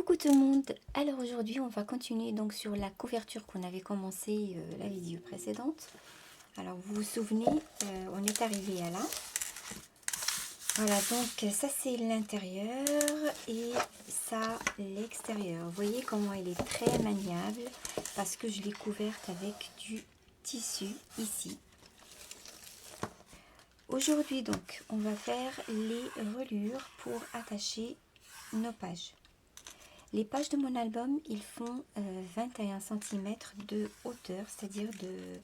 Coucou tout le monde. Alors aujourd'hui on va continuer donc sur la couverture qu'on avait commencé la vidéo précédente. Alors vous vous souvenez, on est arrivé à là. Voilà, donc ça c'est l'intérieur et ça l'extérieur. Vous voyez comment elle est très maniable parce que je l'ai couverte avec du tissu ici. Aujourd'hui donc on va faire les reliures pour attacher nos pages. Les pages de mon album, ils font 21 cm de hauteur, c'est-à-dire de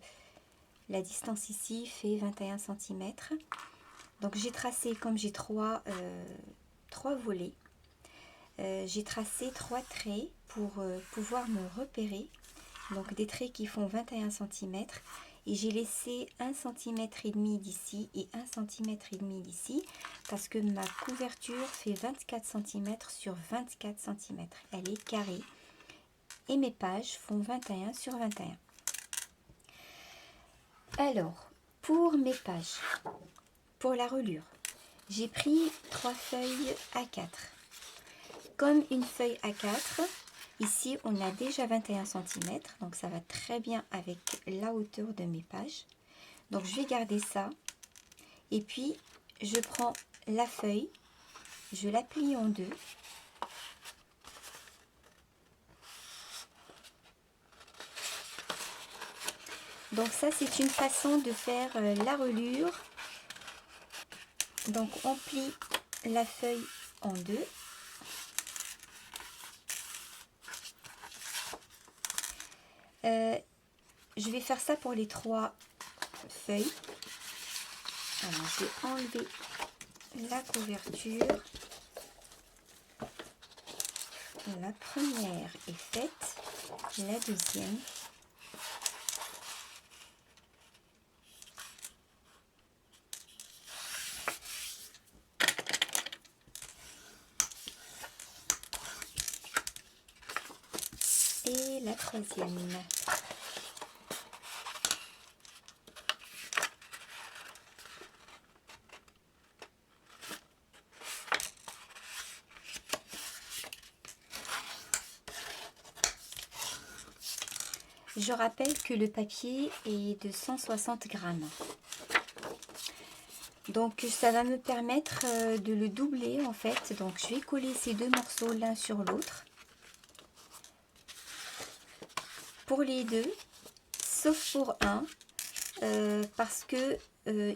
la distance ici fait 21 cm. Donc j'ai tracé, comme j'ai trois volets, j'ai tracé 3 traits pour pouvoir me repérer. Donc des traits qui font 21 cm. Et j'ai laissé 1,5 cm d'ici et 1,5 cm d'ici parce que ma couverture fait 24 cm sur 24 cm. Elle est carrée. Et mes pages font 21 sur 21. Alors, pour mes pages, pour la reliure, j'ai pris 3 feuilles A4. Comme une feuille A4, ici on a déjà 21 cm, donc ça va très bien avec la hauteur de mes pages. Donc je vais garder ça. Et puis je prends la feuille, je la plie en deux. Donc ça c'est une façon de faire la reliure. Donc on plie la feuille en deux. Je vais faire ça pour les 3 feuilles. Alors je vais enlever la couverture. La première est faite, la deuxième. Et la troisième. Je rappelle que le papier est de 160 grammes. Donc ça va me permettre de le doubler en fait. Donc je vais coller ces deux morceaux l'un sur l'autre. Pour les deux, sauf pour un, parce que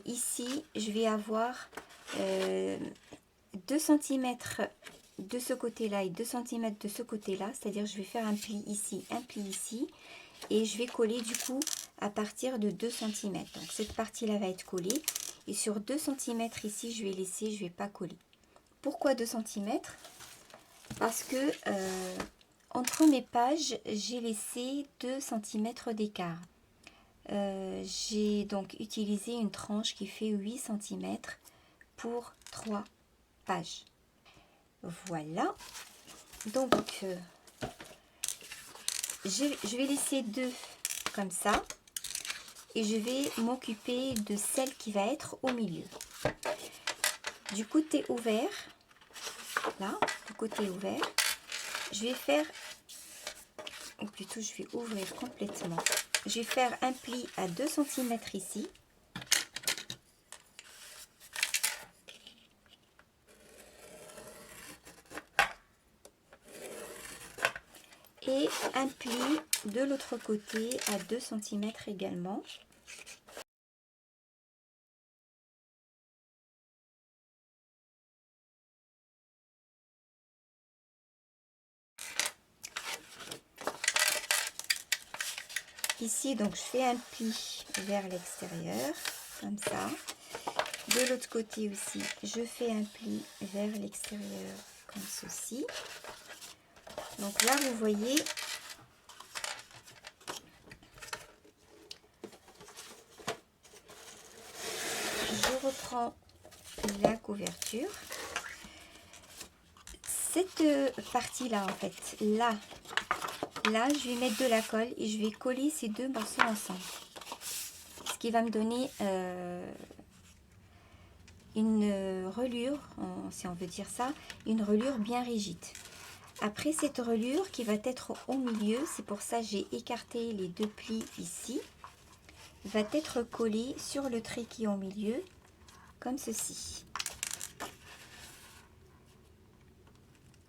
ici je vais avoir 2 cm de ce côté là et 2 cm de ce côté là, c'est à dire je vais faire un pli ici, un pli ici, et je vais coller du coup à partir de 2 cm. Donc cette partie là va être collée, et sur 2 cm ici je vais laisser, je vais pas coller. Pourquoi 2 cm? Parce que entre mes pages j'ai laissé 2 cm d'écart. J'ai donc utilisé une tranche qui fait 8 cm pour 3 pages. Voilà. Donc, je vais laisser 2 comme ça. Et je vais m'occuper de celle qui va être au milieu. Du côté ouvert, là, du côté ouvert, je vais faire, ou plutôt je vais ouvrir complètement. Je vais faire un pli à 2 cm ici. Et un pli de l'autre côté à 2 cm également. Ici, donc, je fais un pli vers l'extérieur, comme ça. De l'autre côté aussi, je fais un pli vers l'extérieur, comme ceci. Donc là, vous voyez, je reprends la couverture. Cette partie-là, en fait, là, je vais mettre de la colle et je vais coller ces deux morceaux ensemble. Ce qui va me donner une reliure, si on veut dire ça, une reliure bien rigide. Après cette reliure qui va être au milieu, c'est pour ça que j'ai écarté les deux plis ici, va être collée sur le trait qui est au milieu, comme ceci.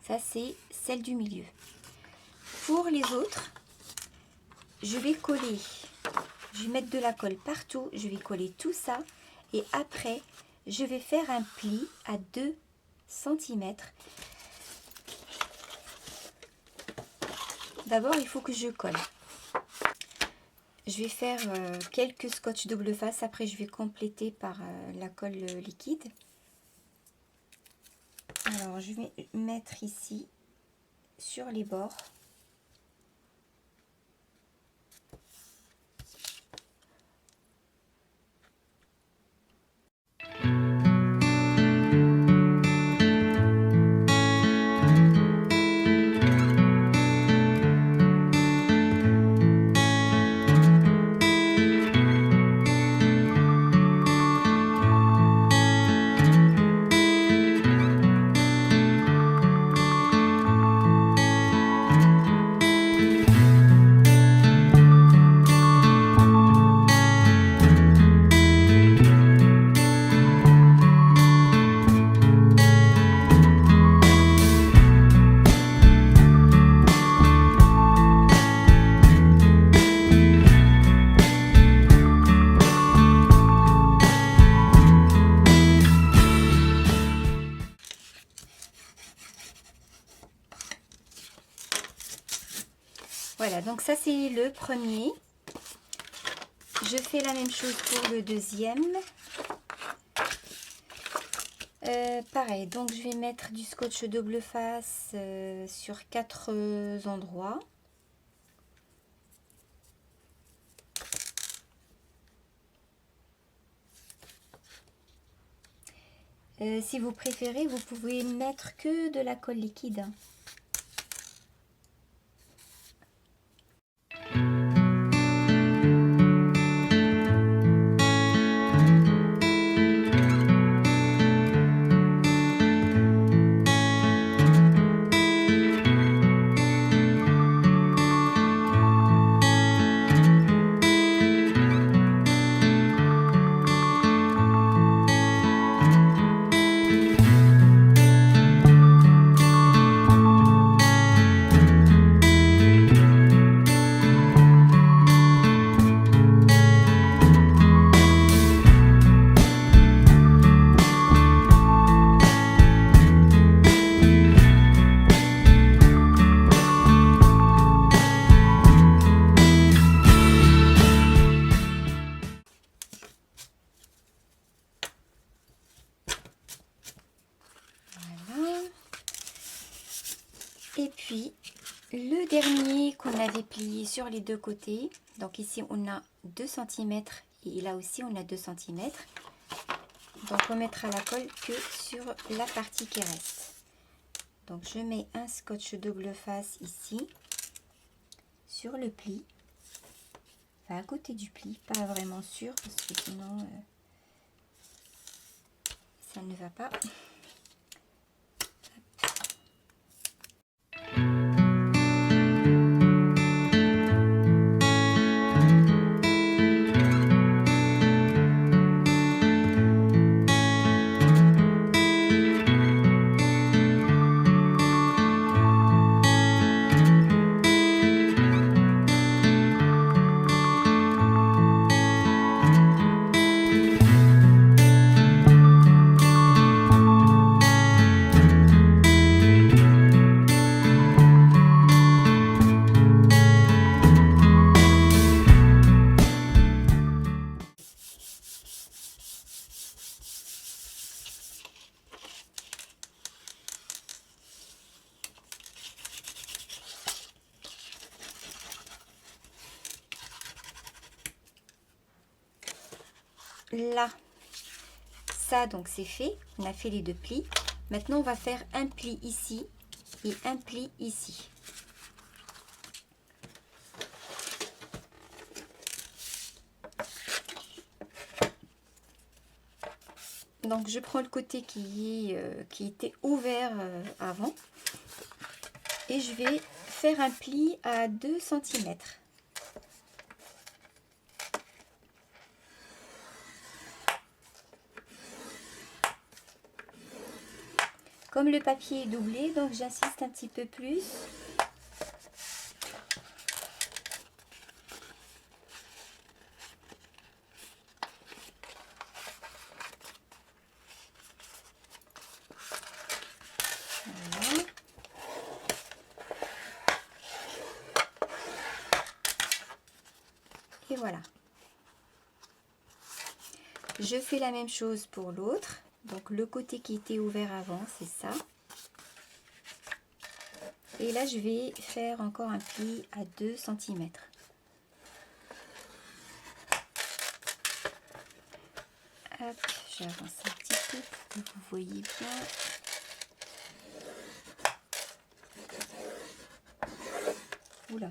Ça, c'est celle du milieu. Pour les autres, je vais coller, je vais mettre de la colle partout, je vais coller tout ça et après, je vais faire un pli à 2 cm. D'abord, il faut que je colle. Je vais faire quelques scotch double face, après je vais compléter par la colle liquide. Alors, je vais mettre ici sur les bords. Voilà, donc ça c'est le premier. Je fais la même chose pour le deuxième. Pareil, donc je vais mettre du scotch double face sur 4 endroits. Si vous préférez, vous pouvez mettre que de la colle liquide. Et puis, le dernier qu'on avait plié sur les deux côtés. Donc ici, on a 2 cm et là aussi, on a 2 cm. Donc, on mettra la colle que sur la partie qui reste. Donc, je mets un scotch double face ici, sur le pli. Enfin, à côté du pli, pas vraiment sûr, parce que sinon, ça ne va pas. Là, ça donc c'est fait, on a fait les deux plis. Maintenant on va faire un pli ici et un pli ici. Donc je prends le côté qui était ouvert avant. et je vais faire un pli à 2 cm. Comme le papier est doublé, donc j'insiste un petit peu plus. Voilà. Et voilà. Je fais la même chose pour l'autre. Donc le côté qui était ouvert avant, c'est ça. Et là, je vais faire encore un pli à 2 cm. Hop, j'avance un petit peu pour que vous voyez bien. Oula.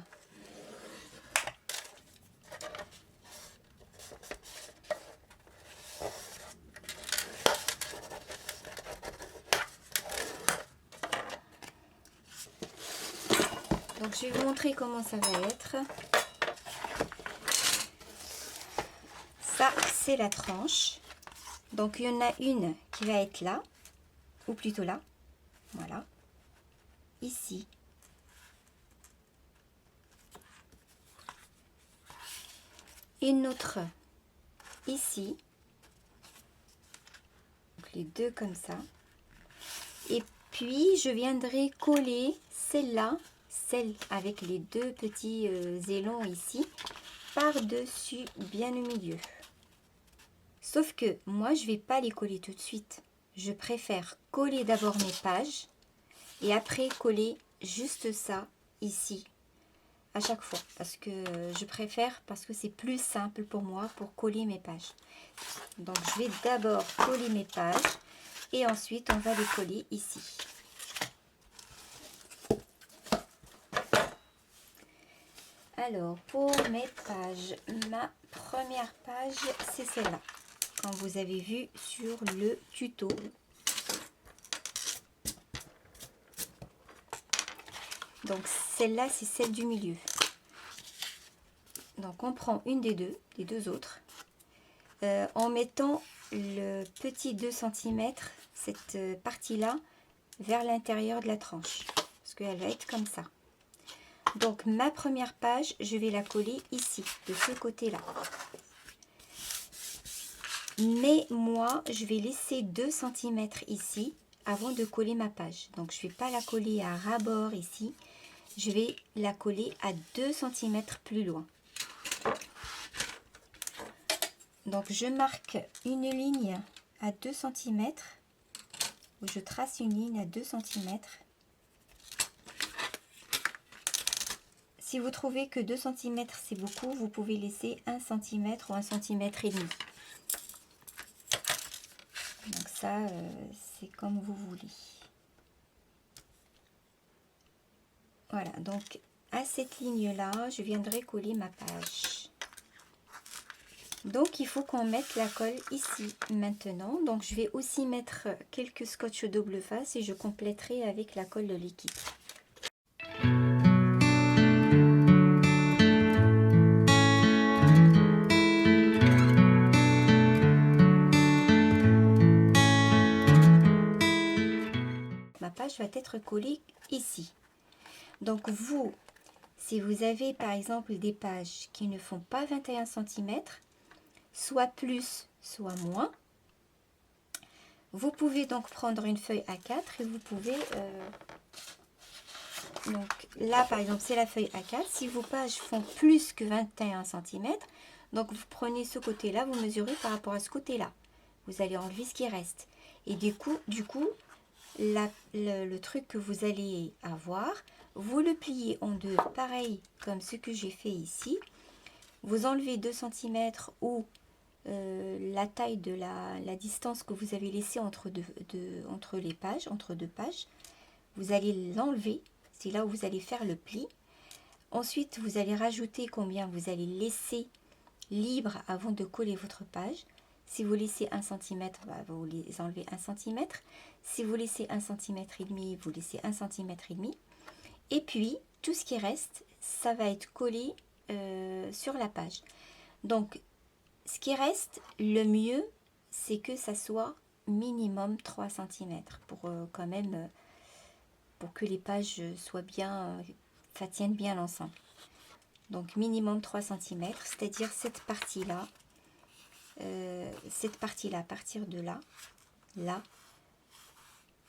Donc je vais vous montrer comment ça va être. Ça, c'est la tranche. Donc il y en a une qui va être là, ou plutôt là. Voilà. Ici. Une autre ici. Donc les deux comme ça. Et puis je viendrai coller celle-là, celle avec les deux petits élans ici, par-dessus, bien au milieu. Sauf que moi, je vais pas les coller tout de suite. Je préfère coller d'abord mes pages et après coller juste ça ici à chaque fois. Parce que je préfère, parce que c'est plus simple pour moi pour coller mes pages. Donc je vais d'abord coller mes pages et ensuite on va les coller ici. Alors, pour mes pages, ma première page, c'est celle-là, comme vous avez vu sur le tuto. Donc, celle-là, c'est celle du milieu. Donc, on prend une des deux autres, en mettant le petit 2 cm, cette partie-là, vers l'intérieur de la tranche, parce qu'elle va être comme ça. Donc, ma première page, je vais la coller ici, de ce côté-là. Mais moi, je vais laisser 2 cm ici avant de coller ma page. Donc, je ne vais pas la coller à ras-bord ici. Je vais la coller à 2 cm plus loin. Donc, je marque une ligne à 2 cm. Où je trace une ligne à 2 cm. Si vous trouvez que 2 cm c'est beaucoup, vous pouvez laisser 1 cm ou 1 cm et demi. Donc ça, c'est comme vous voulez. Voilà, donc à cette ligne-là, je viendrai coller ma page. Donc il faut qu'on mette la colle ici maintenant. Donc je vais aussi mettre quelques scotch double face et je compléterai avec la colle de liquide. Ma page va être collée ici. Donc vous, si vous avez par exemple des pages qui ne font pas 21 cm, soit plus, soit moins, vous pouvez donc prendre une feuille A4 et vous pouvez... donc là par exemple c'est la feuille A4. Si vos pages font plus que 21 cm, donc vous prenez ce côté-là, vous mesurez par rapport à ce côté-là. Vous allez enlever ce qui reste. Et du coup le truc que vous allez avoir, vous le pliez en deux, pareil comme ce que j'ai fait ici. Vous enlevez 2 cm ou la taille de la distance que vous avez laissée entre les pages, entre deux pages. Vous allez l'enlever, c'est là où vous allez faire le pli. Ensuite, vous allez rajouter combien vous allez laisser libre avant de coller votre page. Si vous laissez 1 cm, vous les enlevez 1 cm. Si vous laissez 1 cm et demi, vous laissez 1 cm et demi. Et puis, tout ce qui reste, ça va être collé sur la page. Donc, ce qui reste, le mieux, c'est que ça soit minimum 3 cm pour quand même, pour que les pages soient bien, ça tienne bien l'ensemble. Donc, minimum 3 cm, c'est-à-dire cette partie-là, à partir de là, là,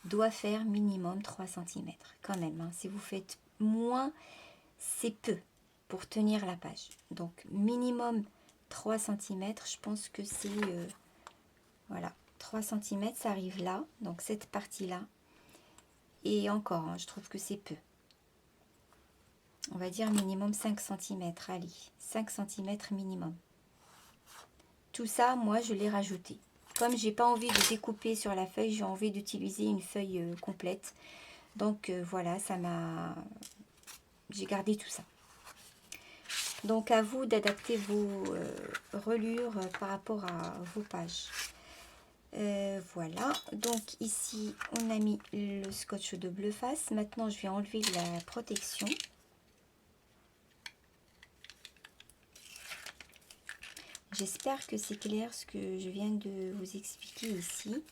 doit faire minimum 3 cm quand même. Hein. Si vous faites moins, c'est peu pour tenir la page. Donc minimum 3 cm, je pense que c'est voilà, 3 cm, ça arrive là, donc cette partie-là. Et encore, hein, je trouve que c'est peu. On va dire minimum 5 cm, allez, 5 cm minimum. Tout ça, moi, je l'ai rajouté. Comme j'ai pas envie de découper sur la feuille, j'ai envie d'utiliser une feuille complète. Donc voilà, ça m'a... J'ai gardé tout ça. Donc à vous d'adapter vos relures par rapport à vos pages. Voilà, donc ici on a mis le scotch double face. Maintenant je vais enlever la protection. J'espère que c'est clair ce que je viens de vous expliquer ici.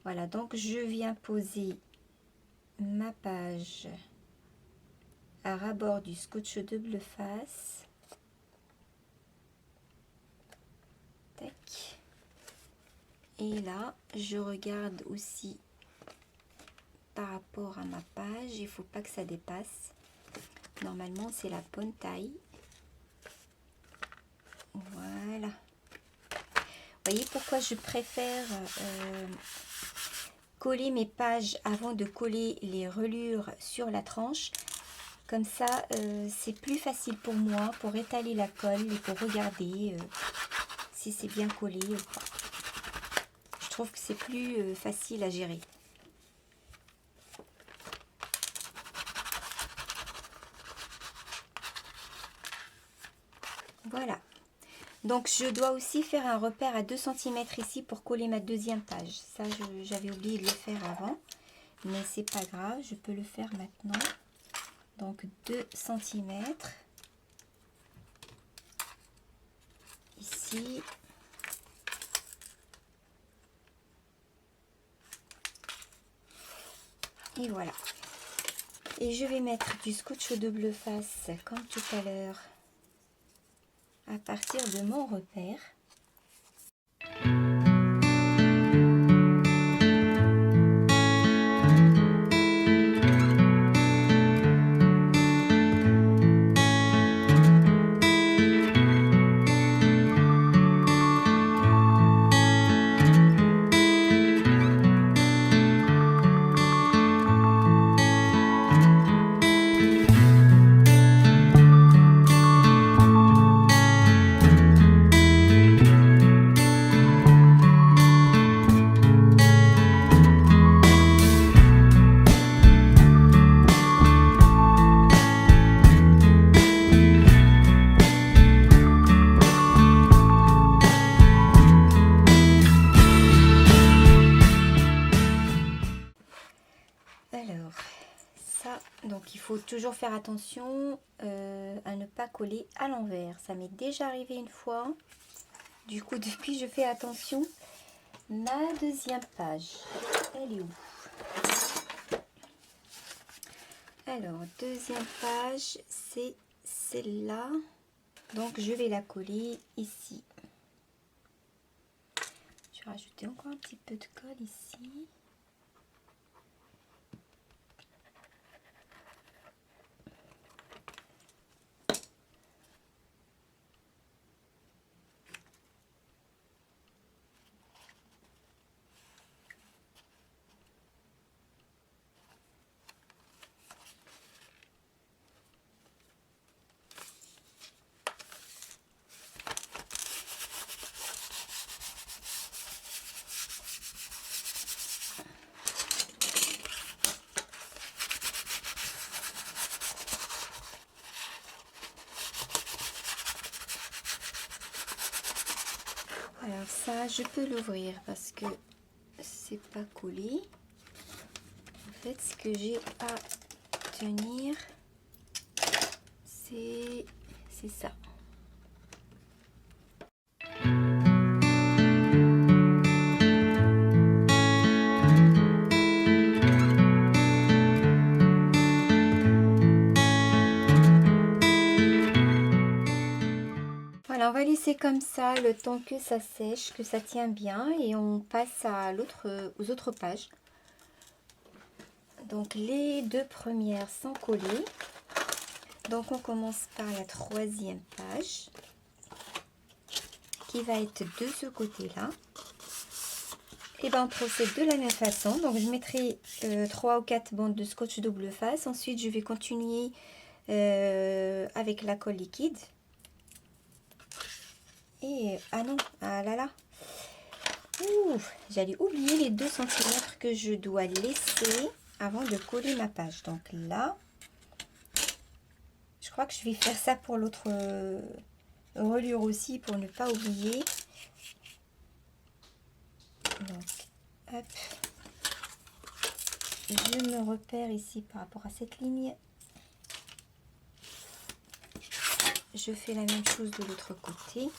Voilà, donc je viens poser ma page à ras-bord du scotch double face. Tac. Et là, je regarde aussi par rapport à ma page, il ne faut pas que ça dépasse. Normalement, c'est la bonne taille. Voilà. Vous voyez pourquoi je préfère coller mes pages avant de coller les relures sur la tranche. Comme ça, c'est plus facile pour moi pour étaler la colle et pour regarder si c'est bien collé ou pas. Je trouve que c'est plus facile à gérer. Voilà. Donc je dois aussi faire un repère à 2 cm ici pour coller ma deuxième page. Ça, j'avais oublié de le faire avant. Mais c'est pas grave, je peux le faire maintenant. Donc 2 cm. Ici. Et voilà. Et je vais mettre du scotch double face comme tout à l'heure à partir de mon repère. Alors, ça, donc il faut toujours faire attention à ne pas coller à l'envers. Ça m'est déjà arrivé une fois. Du coup, depuis, je fais attention. Ma deuxième page, elle est où? Alors, deuxième page, c'est celle-là. Donc, je vais la coller ici. Je vais rajouter encore un petit peu de colle ici. ça, je peux l'ouvrir parce que c'est pas collé. En fait, ce que j'ai à tenir, c'est ça. Voilà, on va laisser comme ça le temps que ça sèche, que ça tient bien, et on passe à aux autres pages. Donc les deux premières sont collées. Donc on commence par la troisième page qui va être de ce côté-là. Et ben on procède de la même façon. Donc je mettrai 3 ou 4 bandes de scotch double face. Ensuite je vais continuer avec la colle liquide. Et ah non, ah là là. J'allais oublier les 2 cm que je dois laisser avant de coller ma page. Donc là, je crois que je vais faire ça pour l'autre reliure aussi, pour ne pas oublier. Donc, hop, je me repère ici par rapport à cette ligne. Je fais la même chose de l'autre côté.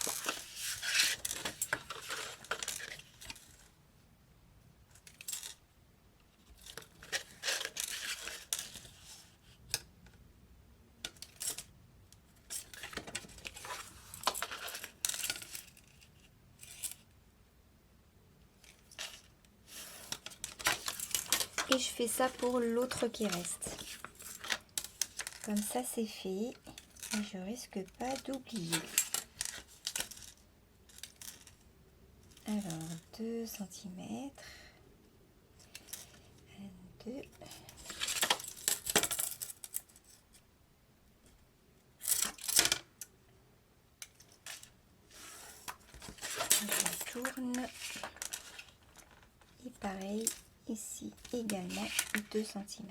Et je fais ça pour l'autre qui reste. Comme ça, c'est fait. Et je risque pas d'oublier. Alors, 2 cm. 2. Je tourne. Et pareil, ici également 2 cm.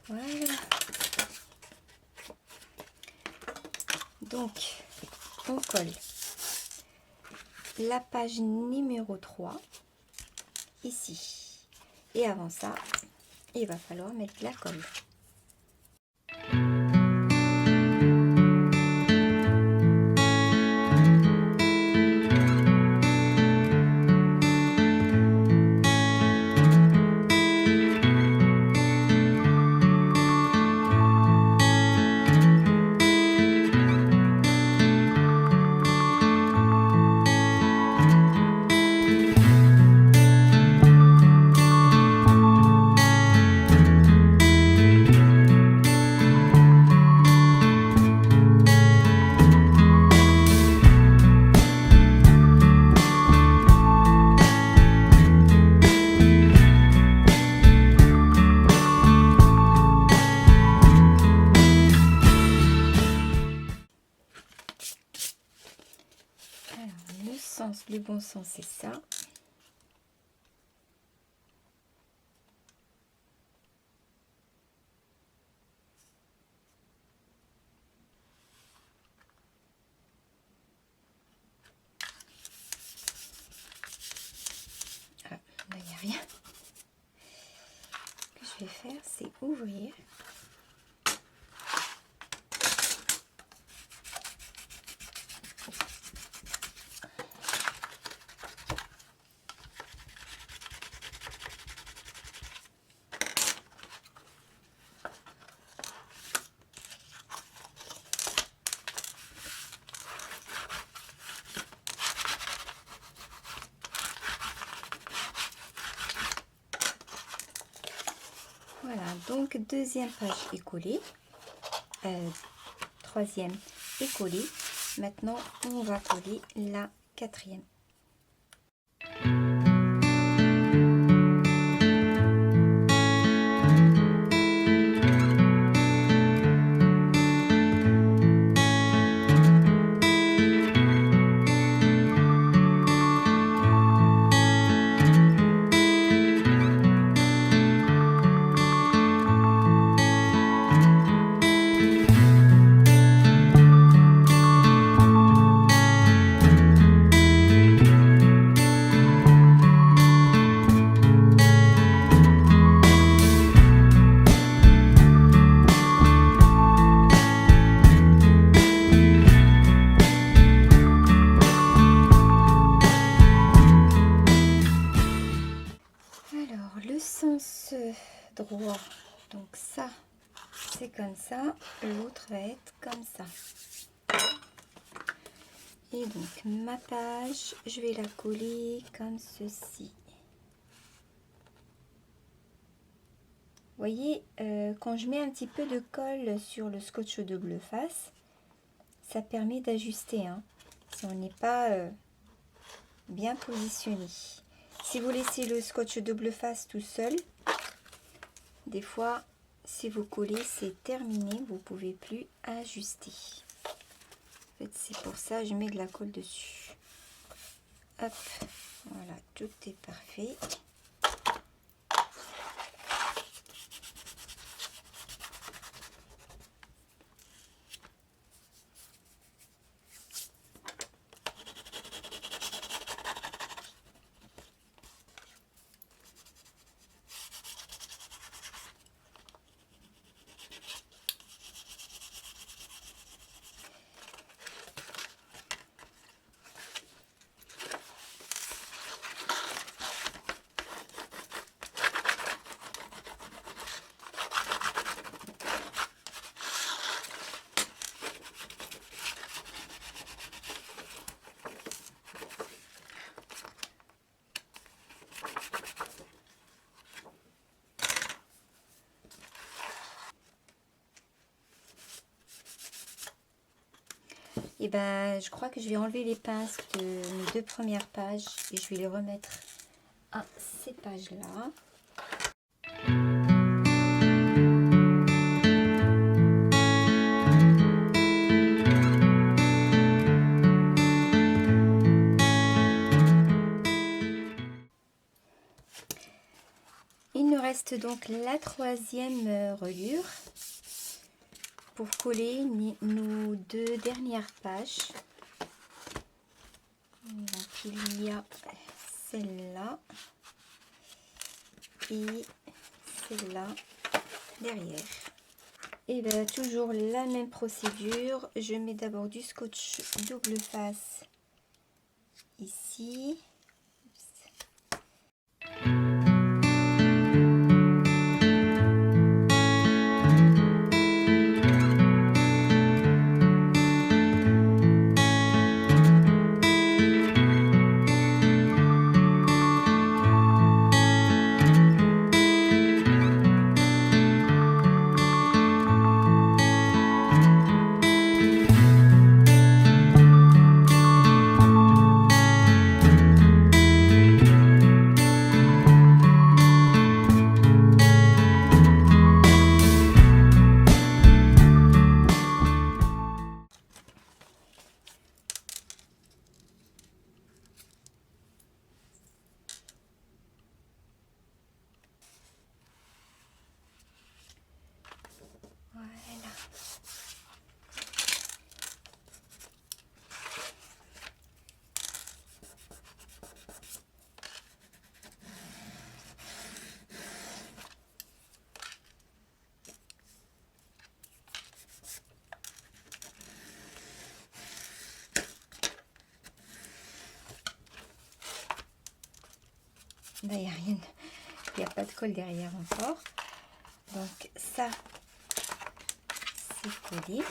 Voilà. Donc, on colle la page numéro 3 ici. Et avant ça, il va falloir mettre la colle. Le bon sens, c'est ça. Ah, là, il n'y a rien. Ce que je vais faire, c'est ouvrir. Voilà, donc deuxième page est collée, troisième est collée. Maintenant, on va coller la quatrième. comme ça, l'autre va être comme ça. Et donc ma page, je vais la coller comme ceci. Vous voyez, quand je mets un petit peu de colle sur le scotch double face, ça permet d'ajuster, hein, si on n'est pas bien positionné. Si vous laissez le scotch double face tout seul, des fois, si vous collez, c'est terminé, vous ne pouvez plus ajuster. En fait, c'est pour ça que je mets de la colle dessus. Hop, voilà, tout est parfait. Et ben, je crois que je vais enlever les pinces de mes 2 premières pages et je vais les remettre à ces pages-là. Il nous reste donc la 3e reliure pour coller nos 2 dernières pages. Donc il y a celle-là et celle-là derrière. Et bien toujours la même procédure, je mets d'abord du scotch double face ici. Là, il n'y a rien, il n'y a pas de colle derrière encore. Donc ça, c'est collé.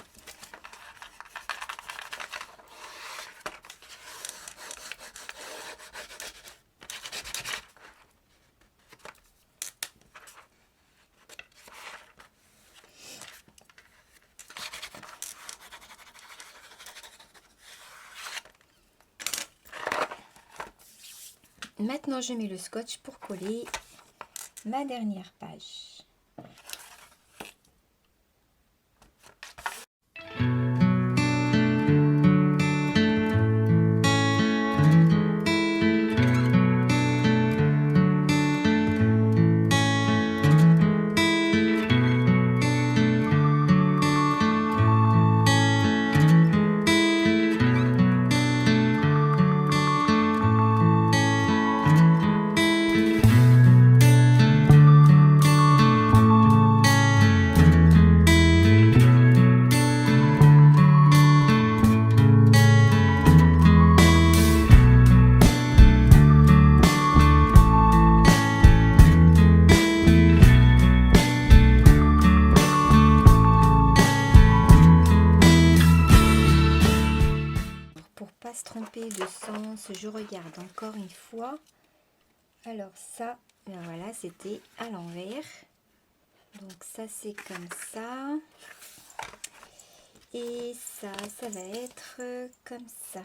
Maintenant, je mets le scotch pour coller ma dernière page. pas se tromper de sens, je regarde encore une fois. Alors ça, ben voilà, c'était à l'envers. Donc ça c'est comme ça. Et ça va être comme ça.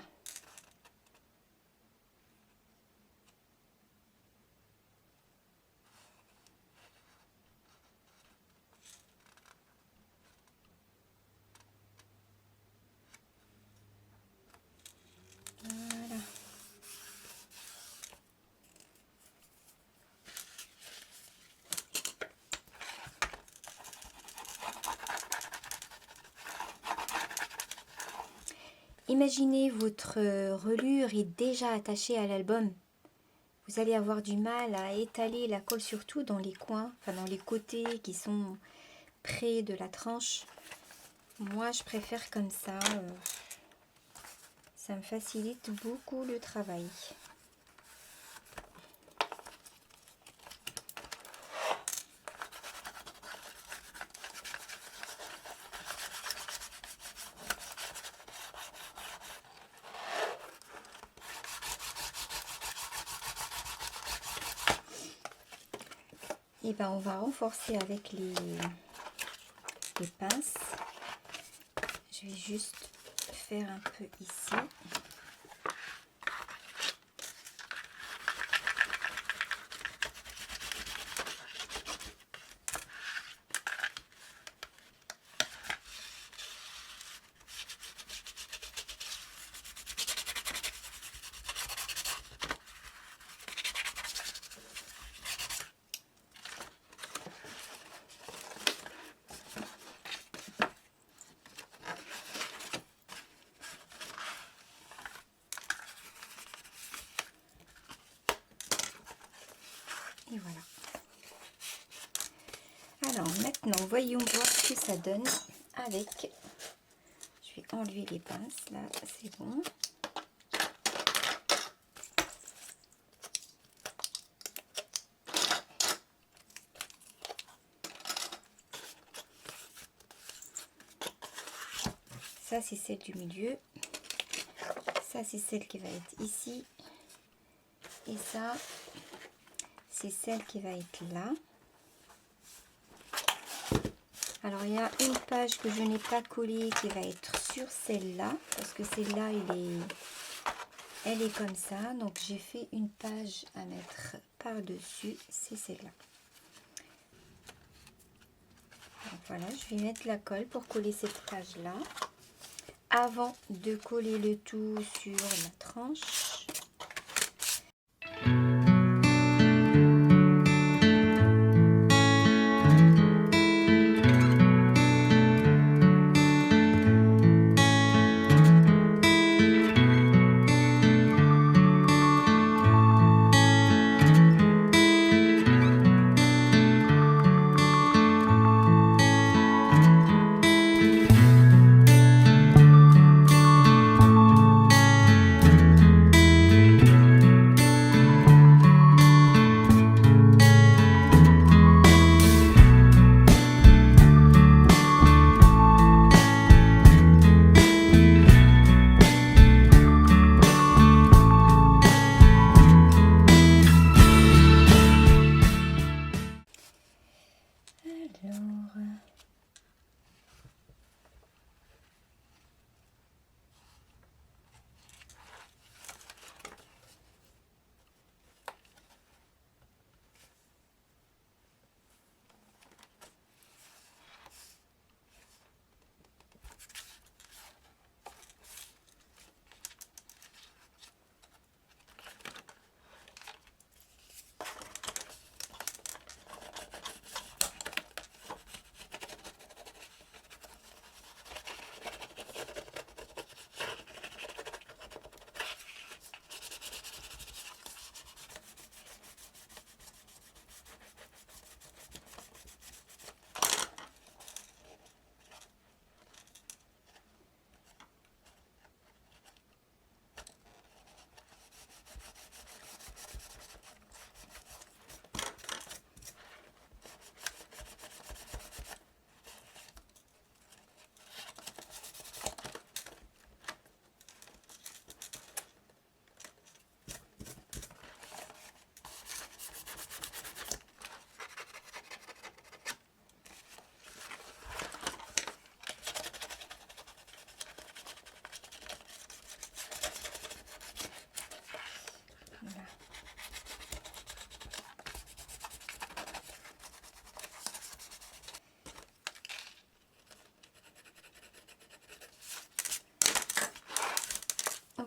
Voilà. Imaginez votre relure est déjà attachée à l'album. Vous allez avoir du mal à étaler la colle, surtout dans les coins, enfin dans les côtés qui sont près de la tranche. Moi, je préfère comme ça. Ça me facilite beaucoup le travail. Et ben on va renforcer avec les pinces. Je vais juste faire un peu ici. Et voilà. Alors maintenant, voyons voir ce que ça donne avec... Je vais enlever les pinces, là, c'est bon. Ça, c'est celle du milieu. Ça, c'est celle qui va être ici. Et ça, c'est celle qui va être là. Alors, il y a une page que je n'ai pas collée qui va être sur celle-là. Parce que celle-là, elle est comme ça. Donc, j'ai fait une page à mettre par-dessus. C'est celle-là. Donc, voilà, je vais mettre la colle pour coller cette page-là. Avant de coller le tout sur la tranche.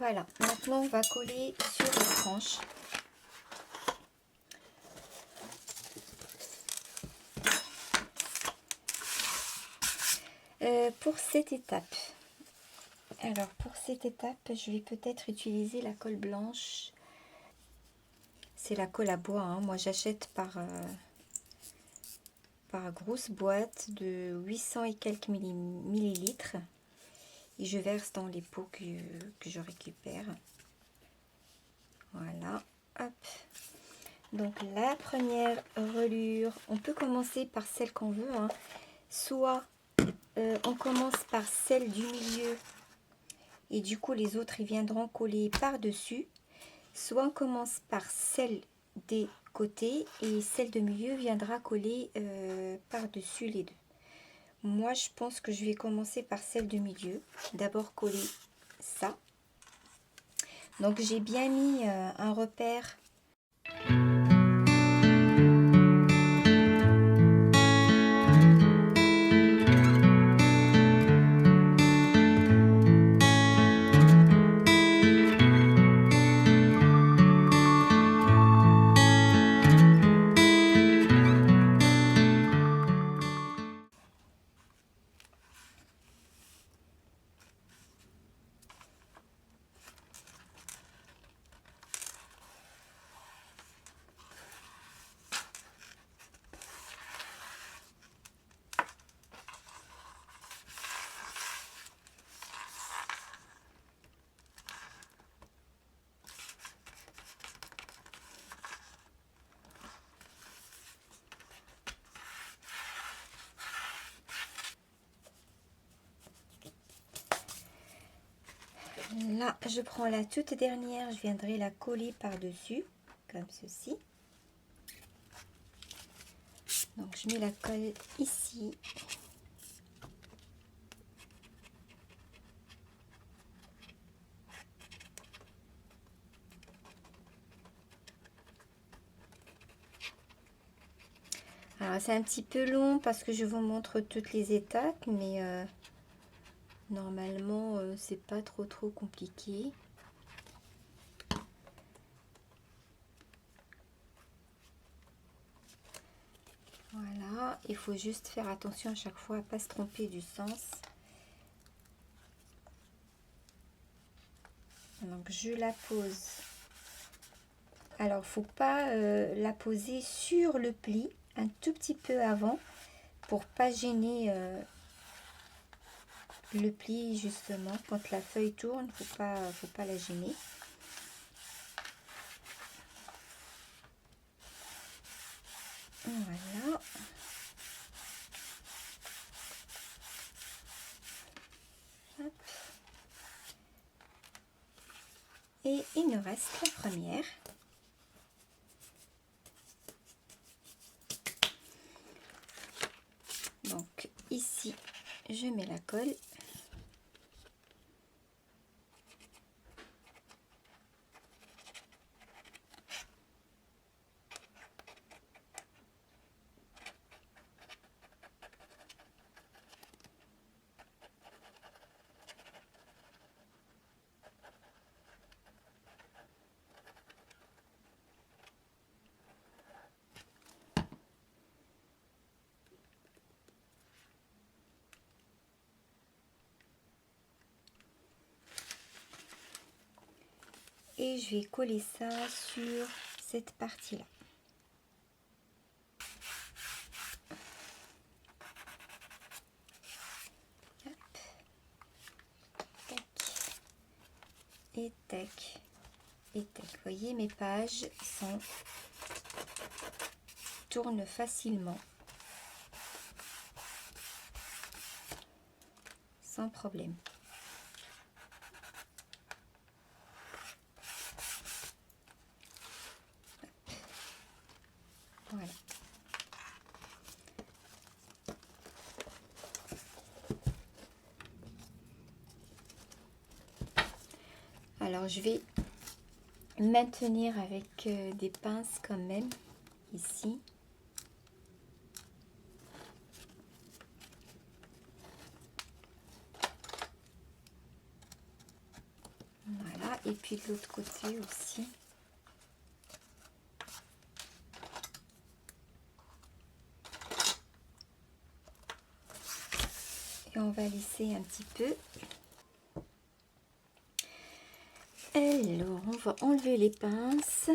Voilà, maintenant on va coller sur les tranches. Pour cette étape, je vais peut-être utiliser la colle blanche. C'est la colle à bois, hein. Moi j'achète par grosse boîte de 800 et quelques millilitres. Et je verse dans les pots que je récupère. Voilà, hop. Donc la première relure, on peut commencer par celle qu'on veut, hein. Soit on commence par celle du milieu et du coup les autres ils viendront coller par-dessus. Soit on commence par celle des côtés et celle de milieu viendra coller par-dessus les deux. Moi je pense que je vais commencer par celle du milieu. D'abord coller ça. Donc j'ai bien mis un repère. Là, je prends la toute dernière, je viendrai la coller par-dessus, comme ceci. Donc, je mets la colle ici. Alors, c'est un petit peu long parce que je vous montre toutes les étapes, mais normalement, c'est pas trop compliqué. Voilà, il faut juste faire attention à chaque fois à ne pas se tromper du sens. Donc je la pose. Alors faut pas la poser sur le pli, un tout petit peu avant, pour pas gêner le pli justement. Quand la feuille tourne, faut pas la gêner. Voilà. Hop. Et il nous reste la première. Donc ici, je mets la colle. Et je vais coller ça sur cette partie-là. Et tac, et tac. Vous voyez, mes pages tournent facilement, sans problème. Voilà. Alors je vais maintenir avec des pinces quand même ici. Voilà, Et puis de l'autre côté aussi. Et on va lisser un petit peu. Alors, on va enlever les pinces.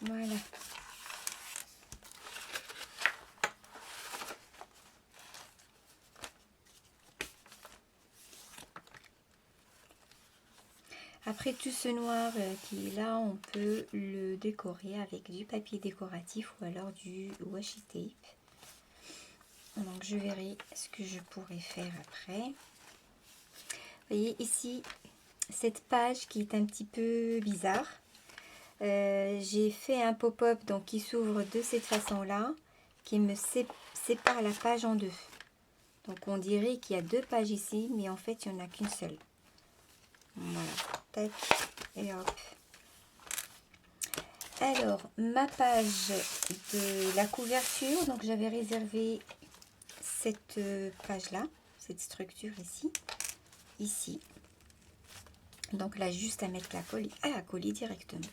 Voilà. Après tout ce noir qui est là, on peut le décorer avec du papier décoratif ou alors du washi tape. Donc je verrai ce que je pourrais faire après. Vous voyez ici, cette page qui est un petit peu bizarre. J'ai fait un pop-up donc qui s'ouvre de cette façon-là, qui me sépare la page en deux. Donc on dirait qu'il y a deux pages ici, mais en fait il n'y en a qu'une seule. Voilà, tac, et hop. Alors, ma page de la couverture, donc j'avais réservé cette page-là, cette structure ici. Donc là, juste à mettre à la coller directement.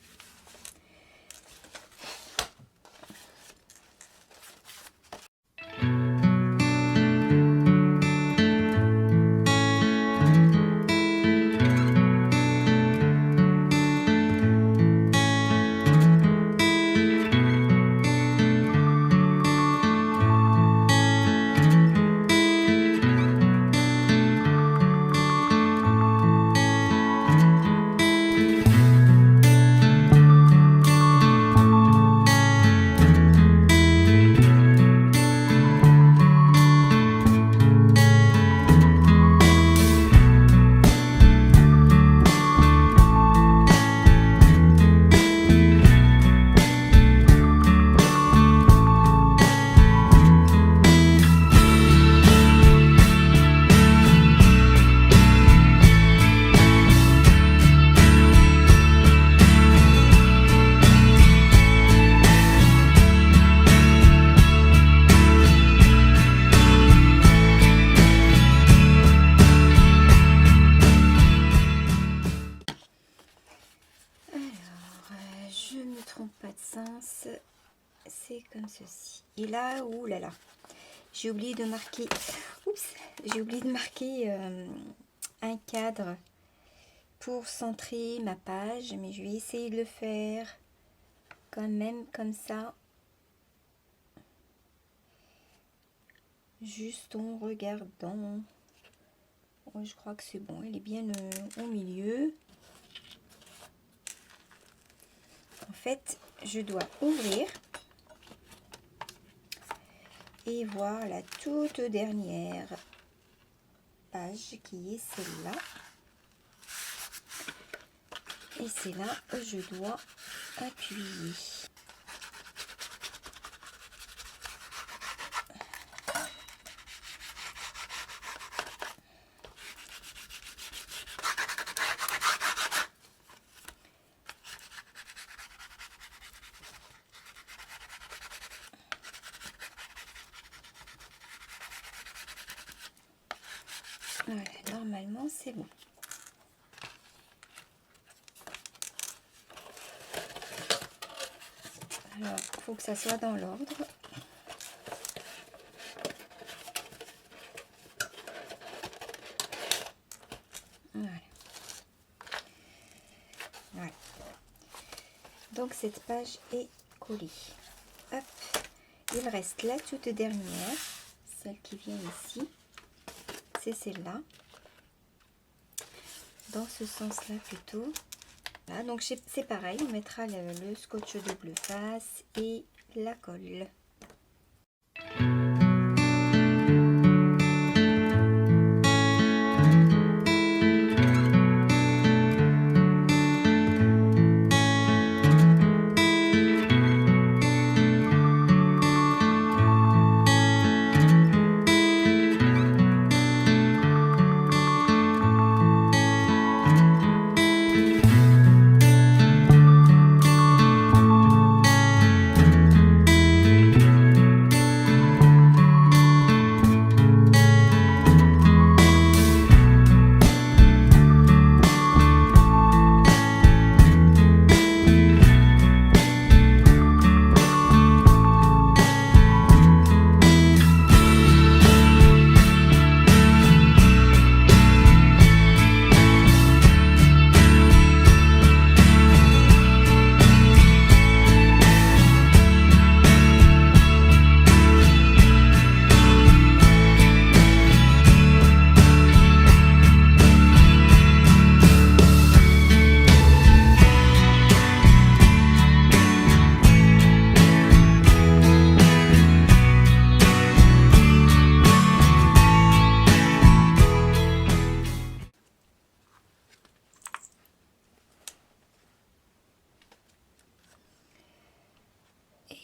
C'est comme ceci. Et là, ouh là là, j'ai oublié de marquer, un cadre pour centrer ma page, mais je vais essayer de le faire quand même comme ça, juste en regardant. Oh, je crois que c'est bon, elle est bien au milieu. En fait, je dois ouvrir et voir la toute dernière page qui est celle-là. Et c'est là que je dois appuyer. Voilà, normalement c'est bon. Alors, il faut que ça soit dans l'ordre. Voilà. Voilà. Donc cette page est collée. Hop. Il reste la toute dernière, celle qui vient ici. C'est celle-là. Dans ce sens-là plutôt. Voilà, donc c'est pareil, on mettra le scotch double face et la colle.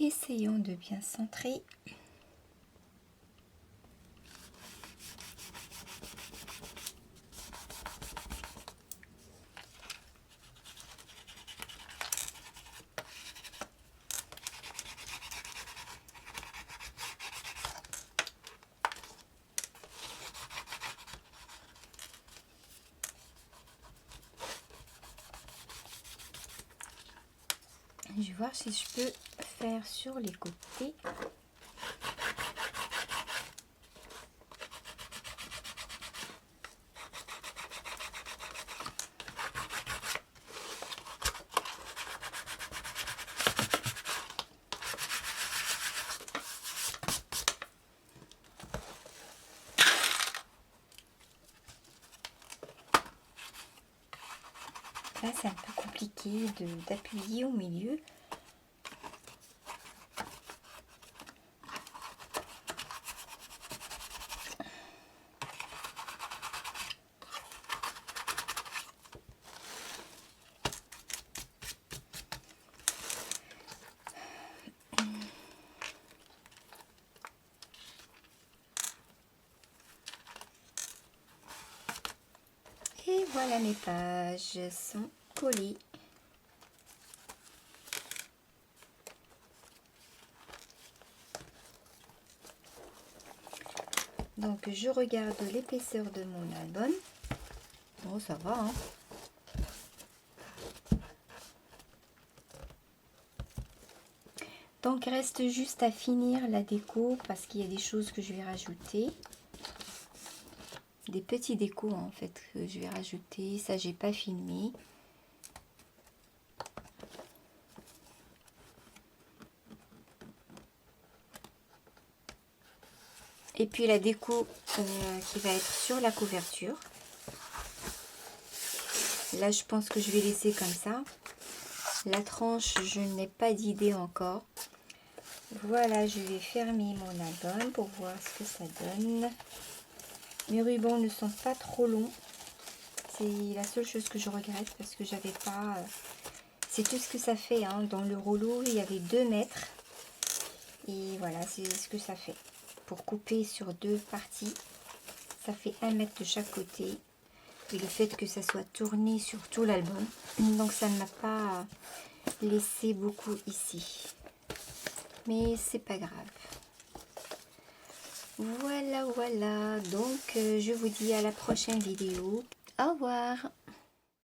essayons de bien centrer. Je vais voir si je peux faire sur les côtés. Là, c'est un peu compliqué d'appuyer au milieu. Et voilà, mes pages sont collées. Donc je regarde l'épaisseur de mon album. Bon, ça va, hein. Donc reste juste à finir la déco parce qu'il y a des choses que je vais rajouter. Des petits décos en fait que je vais rajouter. Ça, j'ai pas filmé. Et puis la déco qui va être sur la couverture. Là, je pense que je vais laisser comme ça. La tranche, je n'ai pas d'idée encore. Voilà, je vais fermer mon album pour voir ce que ça donne. Mes rubans ne sont pas trop longs. C'est la seule chose que je regrette parce que j'avais pas... c'est tout ce que ça fait, hein. Dans le rouleau, il y avait 2 mètres. Et voilà, c'est ce que ça fait. Pour couper sur 2 parties, ça fait 1 mètre de chaque côté. Et le fait que ça soit tourné sur tout l'album, donc ça ne m'a pas laissé beaucoup ici. Mais c'est pas grave. Voilà, voilà. Donc, je vous dis à la prochaine vidéo. Au revoir.